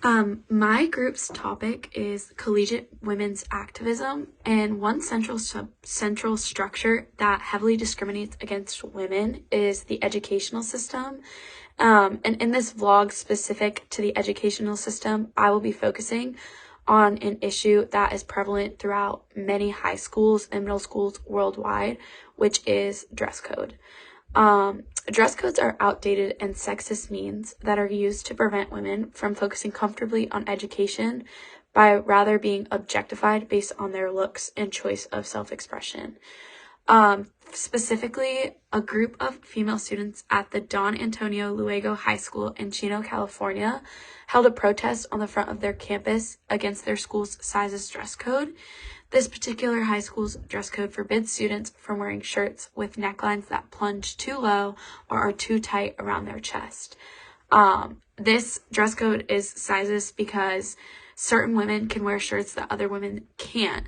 My group's topic is collegiate women's activism, and one central structure that heavily discriminates against women is the educational system. And in this vlog specific to the educational system, I will be focusing on an issue that is prevalent throughout many high schools and middle schools worldwide, which is dress code. Dress codes are outdated and sexist means that are used to prevent women from focusing comfortably on education by rather being objectified based on their looks and choice of self-expression. Specifically, a group of female students at the Don Antonio Luego High School in Chino, California, held a protest on the front of their campus against their school's sizes dress code. This particular high school's dress code forbids students from wearing shirts with necklines that plunge too low or are too tight around their chest. This dress code is sizes because certain women can wear shirts that other women can't.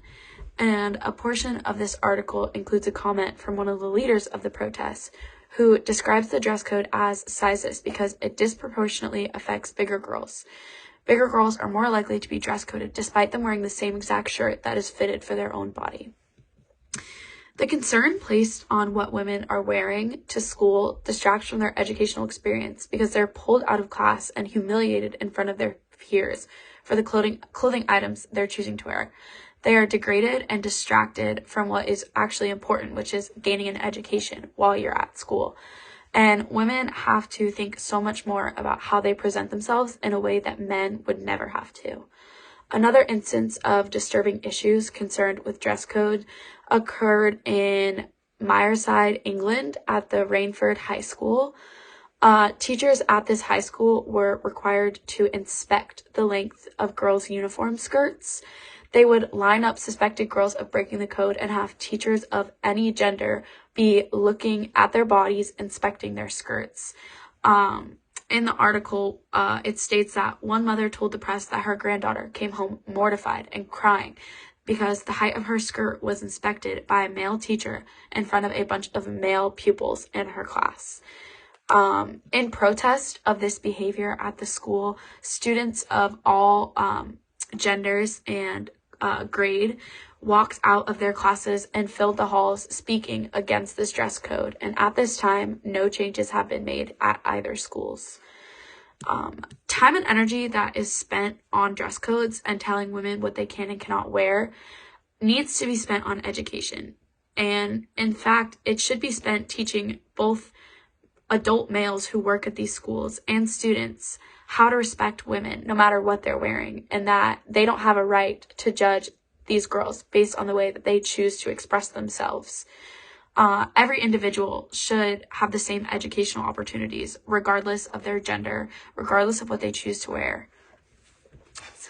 And a portion of this article includes a comment from one of the leaders of the protest who describes the dress code as sizes because it disproportionately affects bigger girls. Bigger girls are more likely to be dress coded despite them wearing the same exact shirt that is fitted for their own body. The concern placed on what women are wearing to school distracts from their educational experience because they're pulled out of class and humiliated in front of their peers for the clothing items they're choosing to wear. They are degraded and distracted from what is actually important, which is gaining an education while you're at school. And women have to think so much more about how they present themselves in a way that men would never have to. Another instance of disturbing issues concerned with dress code occurred in Myerside, England at the Rainford High School. Teachers at this high school were required to inspect the length of girls' uniform skirts. They would line up suspected girls of breaking the code and have teachers of any gender be looking at their bodies, inspecting their skirts. In the article, it states that one mother told the press that her granddaughter came home mortified and crying because the height of her skirt was inspected by a male teacher in front of a bunch of male pupils in her class. In protest of this behavior at the school, students of all genders and grade walked out of their classes and filled the halls speaking against this dress code. And at this time, no changes have been made at either schools. Time and energy that is spent on dress codes and telling women what they can and cannot wear needs to be spent on education. And in fact, it should be spent teaching both adult males who work at these schools and students how to respect women no matter what they're wearing, and that they don't have a right to judge these girls based on the way that they choose to express themselves. Every individual should have the same educational opportunities regardless of their gender, regardless of what they choose to wear. So